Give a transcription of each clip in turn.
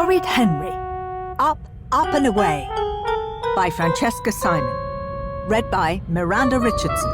Horrid Henry, Up, Up and Away by Francesca Simon. Read by Miranda Richardson.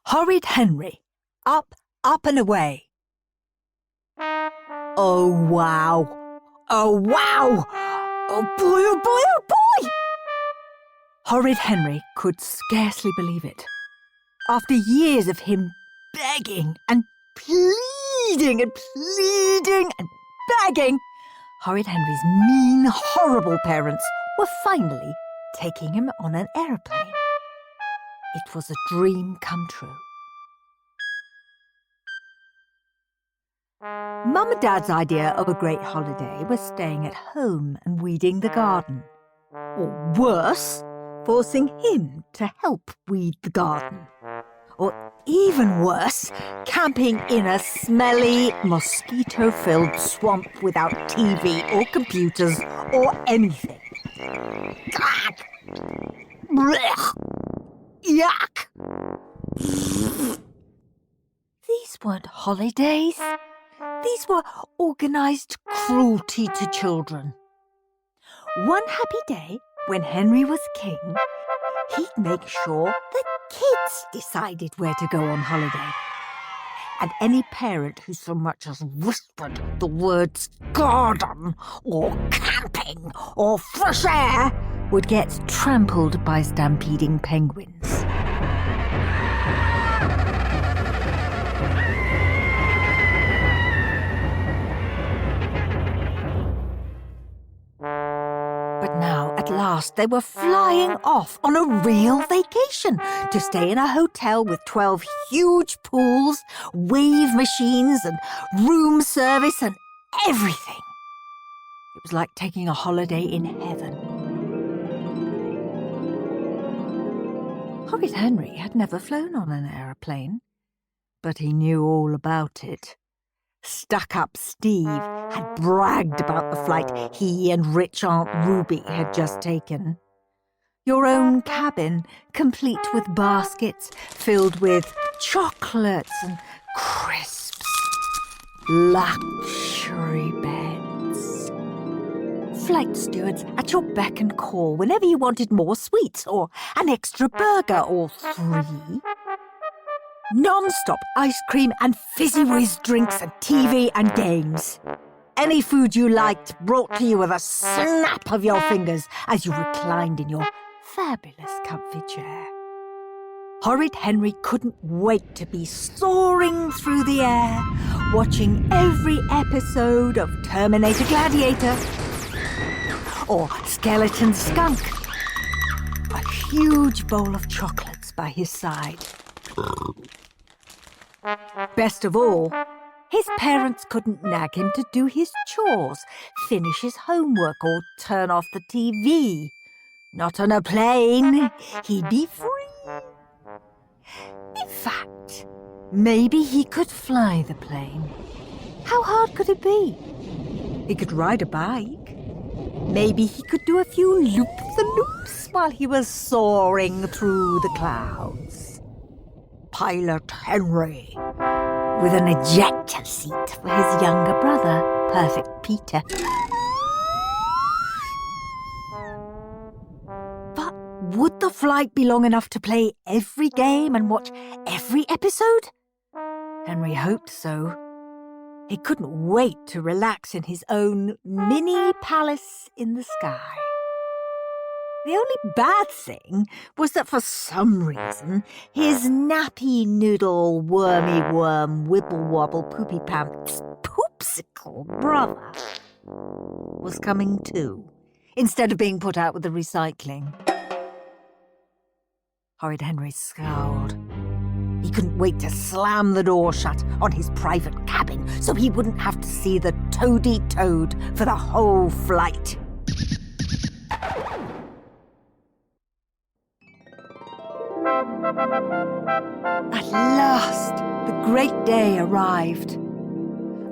Horrid Henry, Up, Up and Away. Oh, wow. Oh, wow. Oh, boy, oh, boy, oh, boy. Horrid Henry could scarcely believe it. After years of him begging and pleading and pleading and begging, Horrid Henry's mean, horrible parents were finally taking him on an aeroplane. It was a dream come true. Mum and Dad's idea of a great holiday was staying at home and weeding the garden. Or worse, forcing him to help weed the garden. Or even worse, camping in a smelly, mosquito-filled swamp without TV or computers or anything. Blech! Yuck! These weren't holidays. These were organised cruelty to children. One happy day, when Henry was king, he'd make sure the kids decided where to go on holiday. And any parent who so much as whispered the words garden or camping or fresh air would get trampled by stampeding penguins. But now, at last, they were flying off on a real vacation to stay in a hotel with 12 huge pools, wave machines and room service and everything. It was like taking a holiday in heaven. Horrid Henry had never flown on an aeroplane, but he knew all about it. Stuck-up Steve had bragged about the flight he and rich Aunt Ruby had just taken. Your own cabin, complete with baskets filled with chocolates and crisps. Luxury beds. Flight stewards at your beck and call whenever you wanted more sweets or an extra burger or 3. Non-stop ice cream and fizzy-whiz drinks and TV and games. Any food you liked brought to you with a snap of your fingers as you reclined in your fabulous comfy chair. Horrid Henry couldn't wait to be soaring through the air, watching every episode of Terminator Gladiator or Skeleton Skunk. A huge bowl of chocolates by his side. Best of all, his parents couldn't nag him to do his chores, finish his homework, or turn off the TV. Not on a plane. He'd be free. In fact, maybe he could fly the plane. How hard could it be? He could ride a bike. Maybe he could do a few loop-the-loops while he was soaring through the clouds. Pilot Henry, with an ejector seat for his younger brother, Perfect Peter. But would the flight be long enough to play every game and watch every episode? Henry hoped so. He couldn't wait to relax in his own mini palace in the sky. The only bad thing was that for some reason, his nappy noodle wormy worm wibble wobble poopy pants poopsicle brother was coming too, instead of being put out with the recycling. Horrid Henry scowled. He couldn't wait to slam the door shut on his private cabin so he wouldn't have to see the toady-toad for the whole flight. At last, the great day arrived.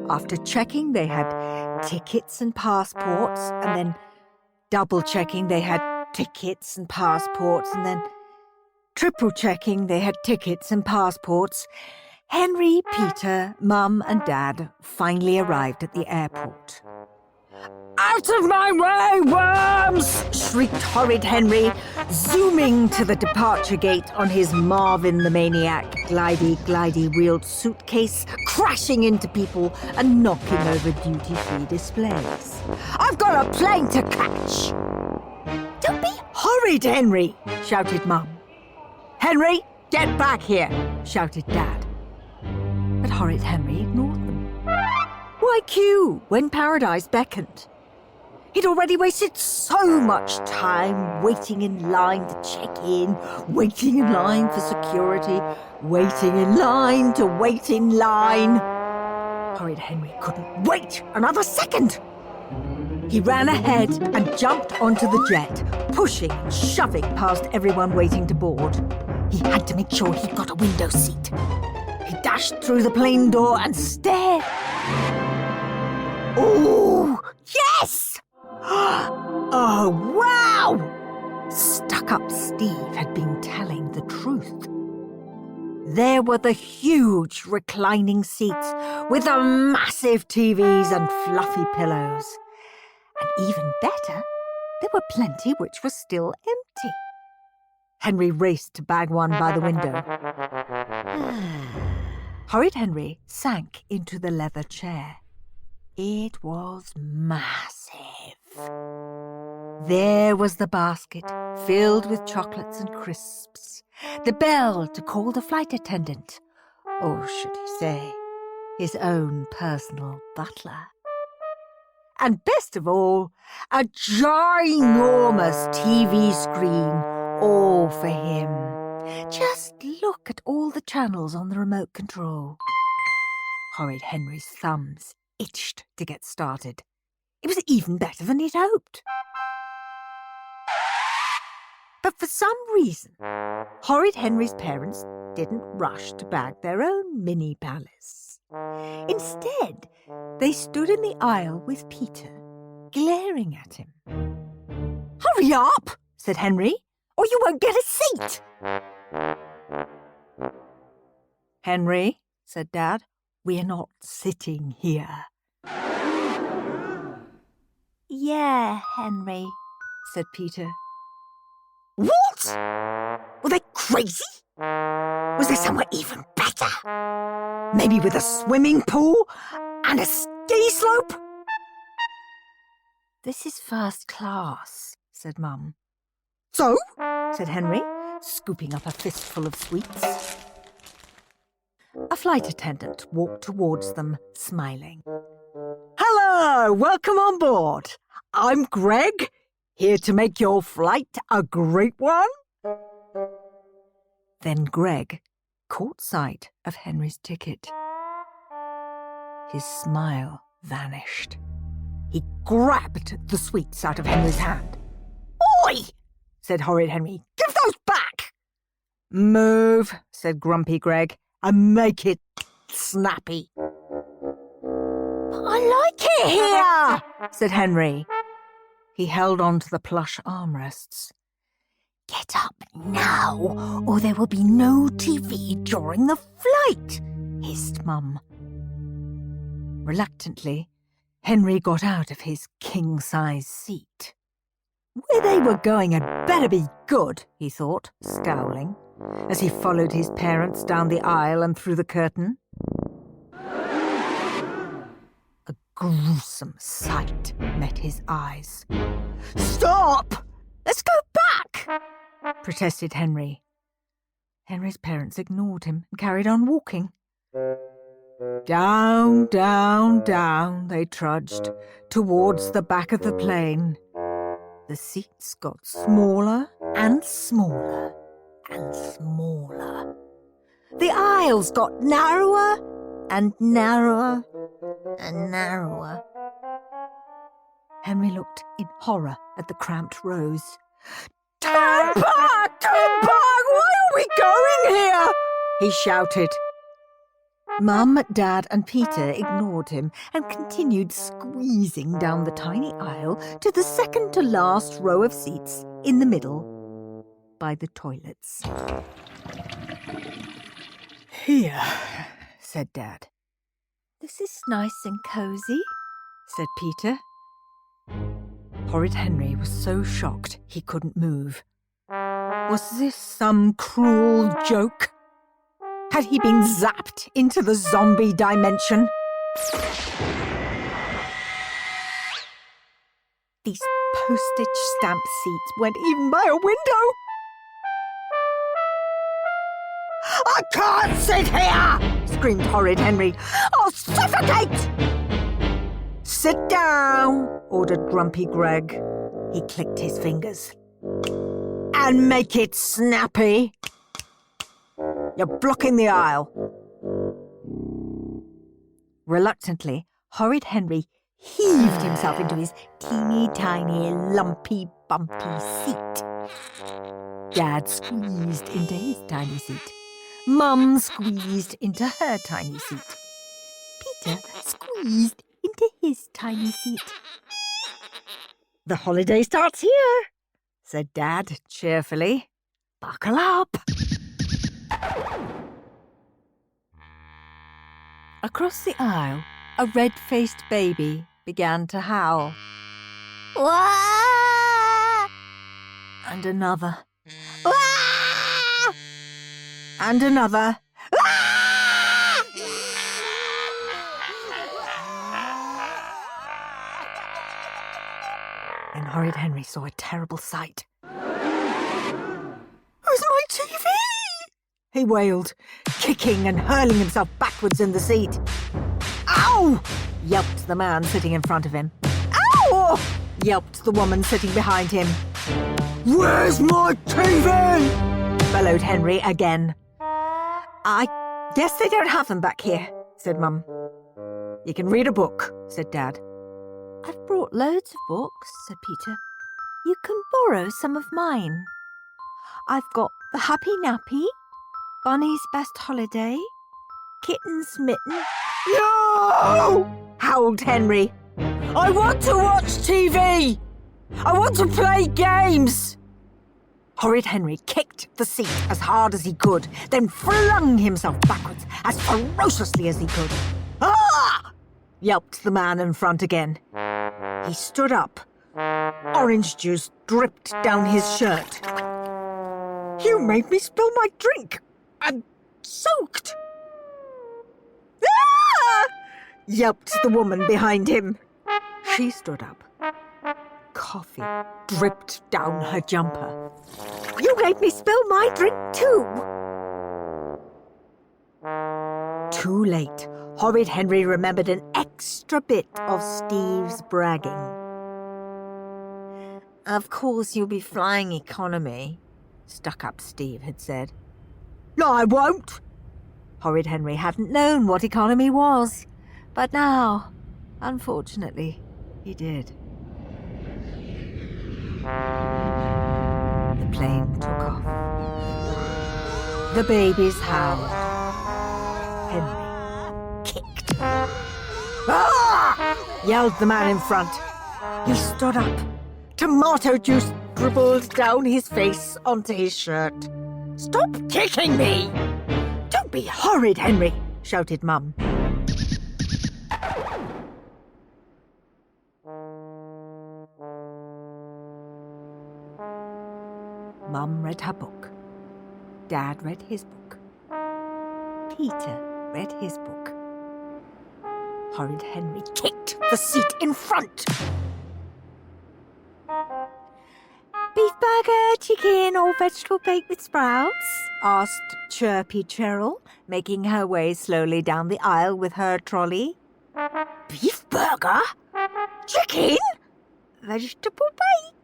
After checking they had tickets and passports, and then double-checking they had tickets and passports, and then triple-checking they had tickets and passports, Henry, Peter, Mum and Dad finally arrived at the airport. "Out of my way, worms!" shrieked Horrid Henry, zooming to the departure gate on his Marvin the Maniac glidey wheeled suitcase, crashing into people and knocking over duty-free displays. "I've got a plane to catch!" "Don't be horrid, Henry!" shouted Mum. "Henry, get back here!" shouted Dad. But Horrid Henry ignored them. Why queue when paradise beckoned? He'd already wasted so much time waiting in line to check in, waiting in line for security, waiting in line to wait in line. Horrid Henry couldn't wait another second. He ran ahead and jumped onto the jet, pushing and shoving past everyone waiting to board. He had to make sure he got a window seat. He dashed through the plane door and stared. Oh, yes! Oh, wow! Stuck-up Steve had been telling the truth. There were the huge reclining seats with the massive TVs and fluffy pillows. And even better, there were plenty which were still empty. Henry raced to bag one by the window. Horrid Henry sank into the leather chair. It was massive. There was the basket, filled with chocolates and crisps, the bell to call the flight attendant, or should he say, his own personal butler. And best of all, a ginormous TV screen, all for him. Just look at all the channels on the remote control. Horrid Henry's thumbs itched to get started. It was even better than he'd hoped. But for some reason, Horrid Henry's parents didn't rush to bag their own mini palace. Instead, they stood in the aisle with Peter, glaring at him. "Hurry up," said Henry, "or you won't get a seat." "Henry," said Dad, "we're not sitting here." "Yeah, Henry," said Peter. "What? Were they crazy? Was there somewhere even better? Maybe with a swimming pool and a ski slope?" "This is first class," said Mum. "So?" said Henry, scooping up a fistful of sweets. A flight attendant walked towards them, smiling. "Hello, welcome on board. I'm Greg, here to make your flight a great one." Then Greg caught sight of Henry's ticket. His smile vanished. He grabbed the sweets out of Henry's hand. "Oi!" said Horrid Henry. "Give those back!" "Move," said Grumpy Greg, "and make it snappy." "I like it here," said Henry. He held on to the plush armrests. "Get up now, or there will be no TV during the flight," hissed Mum. Reluctantly, Henry got out of his king-size seat. Where they were going had better be good, he thought, scowling, as he followed his parents down the aisle and through the curtain. A gruesome sight met his eyes. "Stop! Let's go back!" protested Henry. Henry's parents ignored him and carried on walking. Down, down, down they trudged, towards the back of the plane. The seats got smaller and smaller and smaller. The aisles got narrower and narrower and narrower. Henry looked in horror at the cramped rows. "Turn back! Turn back! Why are we going here?" he shouted. Mum, Dad and Peter ignored him and continued squeezing down the tiny aisle to the second to last row of seats in the middle by the toilets. "Here," said Dad. "This is nice and cosy," said Peter. Horrid Henry was so shocked he couldn't move. Was this some cruel joke? Had he been zapped into the zombie dimension? These postage stamp seats went in by a window. "I can't sit here!" screamed Horrid Henry. "I'll suffocate!" "Sit down," ordered Grumpy Greg. He clicked his fingers. "And make it snappy. You're blocking the aisle." Reluctantly, Horrid Henry heaved himself into his teeny tiny, lumpy, bumpy seat. Dad squeezed into his tiny seat. Mum squeezed into her tiny seat. Peter squeezed into his tiny seat. "The holiday starts here," said Dad cheerfully. "Buckle up." Across the aisle, a red-faced baby began to howl. "Wah!" And another. "Wah!" And another. "Wah!" And Horrid Henry saw a terrible sight. "Where's my TV?" he wailed, kicking and hurling himself backwards in the seat. "Ow!" yelped the man sitting in front of him. "Ow!" yelped the woman sitting behind him. "Where's my TV?" bellowed Henry again. "I guess they don't have them back here," said Mum. "You can read a book," said Dad. "I've brought loads of books," said Peter. "You can borrow some of mine. I've got The Happy Nappy, Bunny's Best Holiday, Kitten's Mitten." "No!" howled Henry. "I want to watch TV! I want to play games!" Horrid Henry kicked the seat as hard as he could, then flung himself backwards as ferociously as he could. "Ah!" yelped the man in front again. He stood up. Orange juice dripped down his shirt. "You made me spill my drink. I'm soaked." "Ah!" yelped the woman behind him. She stood up. Coffee dripped down her jumper. "You made me spill my drink too." Too late, Horrid Henry remembered an extra bit of Steve's bragging. "Of course you'll be flying economy," stuck-up Steve had said. "No, I won't." Horrid Henry hadn't known what economy was, but now, unfortunately, he did. The plane took off. The babies howled. Henry kicked. "Ah!" yelled the man in front. He stood up. Tomato juice dribbled down his face onto his shirt. "Stop kicking me!" "Don't be horrid, Henry," shouted Mum. Mum read her book. Dad read his book. Peter read his book. Horrid Henry kicked the seat in front. "Beef burger, chicken or vegetable baked with sprouts?" asked Chirpy Cheryl, making her way slowly down the aisle with her trolley. "Beef burger? Chicken? Vegetable bake?"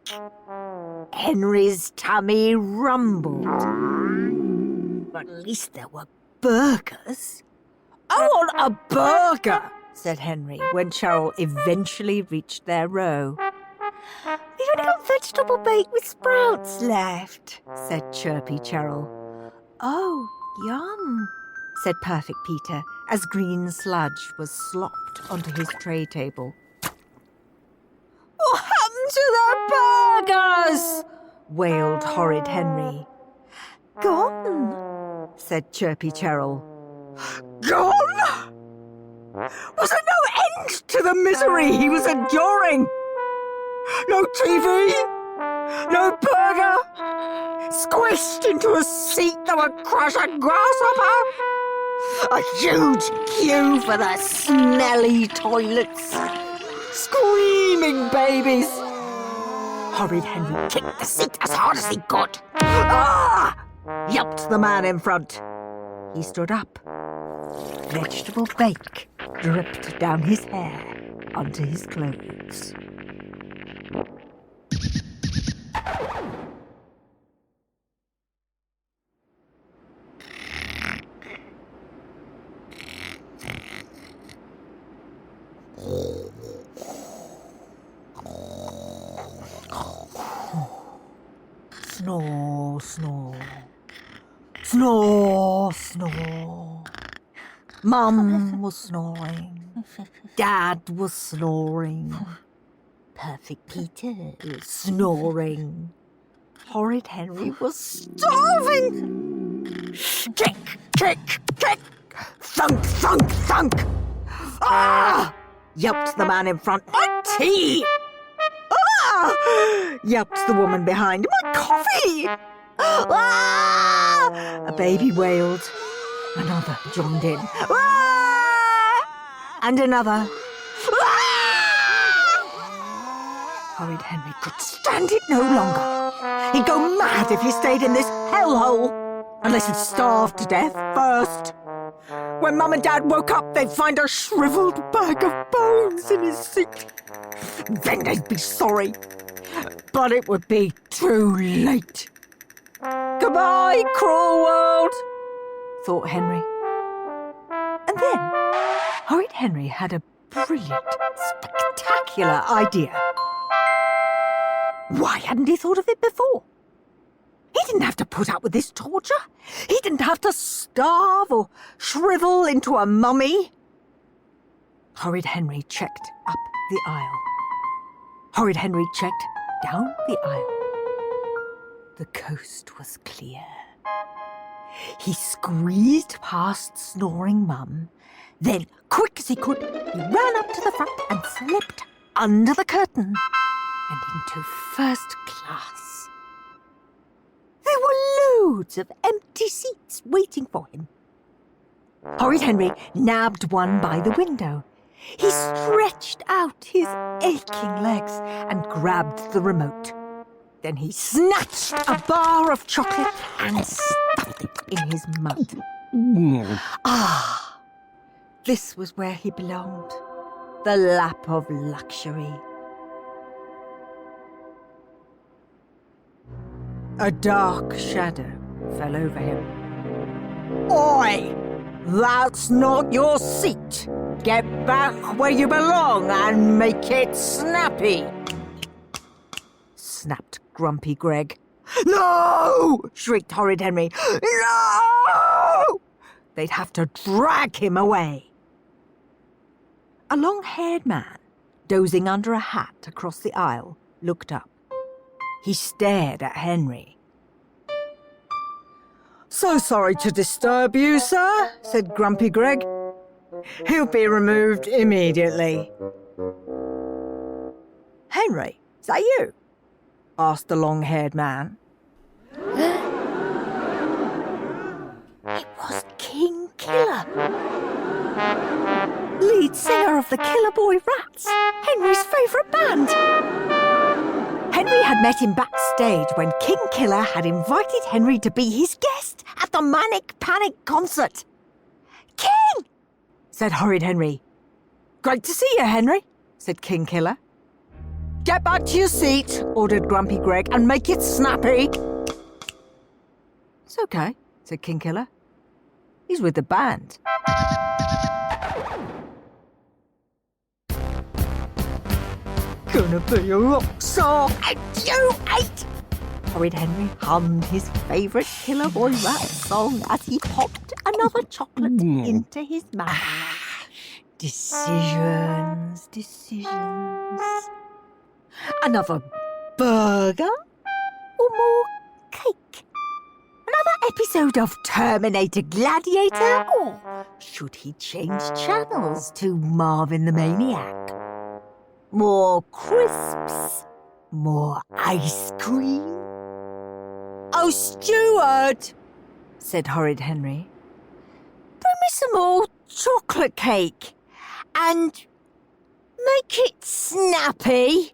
Henry's tummy rumbled. But at least there were Burgers? I want a burger, said Henry when Cheryl eventually reached their row. We've only got vegetable bake with sprouts left, said chirpy Cheryl. Oh, yum, said Perfect Peter as green sludge was slopped onto his tray table. What happened to the burgers? Wailed Horrid Henry. Gone, said chirpy Cheryl. Gone? Was there no end to the misery he was enduring? No TV? No burger? Squished into a seat that would crush a grasshopper? A huge queue for the smelly toilets? Screaming babies? Horrid Henry kicked the seat as hard as he could. Ah! Yelped the man in front. He stood up. Vegetable bake dripped down his hair onto his clothes. Snore, snore. Snore, snore. Mum was snoring. Dad was snoring. Perfect Peter was snoring. Horrid Henry was starving. Kick, kick, kick. Thunk, thunk, thunk. Ah! Yelped the man in front. My tea! Ah! Yelped the woman behind. My coffee! Ah! A baby wailed. Another joined in. Ah! And another. Ah! Horrid Henry could stand it no longer. He'd go mad if he stayed in this hellhole, unless he'd starved to death first. When Mum and Dad woke up, they'd find a shriveled bag of bones in his seat. Then they'd be sorry. But it would be too late. Goodbye, cruel world, thought Henry. And then Horrid Henry had a brilliant, spectacular idea. Why hadn't he thought of it before? He didn't have to put up with this torture. He didn't have to starve or shrivel into a mummy. Horrid Henry checked up the aisle. Horrid Henry checked down the aisle. The coast was clear. He squeezed past snoring Mum. Then, quick as he could, he ran up to the front and slipped under the curtain and into first class. There were loads of empty seats waiting for him. Horrid Henry nabbed one by the window. He stretched out his aching legs and grabbed the remote. Then he snatched a bar of chocolate and stuffed it in his mouth. Ah, this was where he belonged. The lap of luxury. A dark shadow fell over him. Oi! That's not your seat! Get back where you belong and make it snappy! Snapped Grumpy Greg. No! Shrieked Horrid Henry. No! They'd have to drag him away. A long-haired man, dozing under a hat across the aisle, looked up. He stared at Henry. So sorry to disturb you, sir, said Grumpy Greg. He'll be removed immediately. Henry, is that you? Asked the long-haired man. It was King Killer. Lead singer of the Killer Boy Rats, Henry's favourite band. Henry had met him backstage when King Killer had invited Henry to be his guest at the Manic Panic concert. King! Said Horrid Henry. Great to see you, Henry, said King Killer. Get back to your seat, ordered Grumpy Greg, and make it snappy. It's okay, said King Killer. He's with the band. Gonna be a rock star, and you ain't! Horrid Henry hummed his favourite Killer Boy rap song as he popped another chocolate into his mouth. Decisions, decisions. Another burger? Or more cake? Another episode of Terminator Gladiator? Or should he change channels to Marvin the Maniac? More crisps? More ice cream? Oh, steward, said Horrid Henry, bring me some more chocolate cake and make it snappy.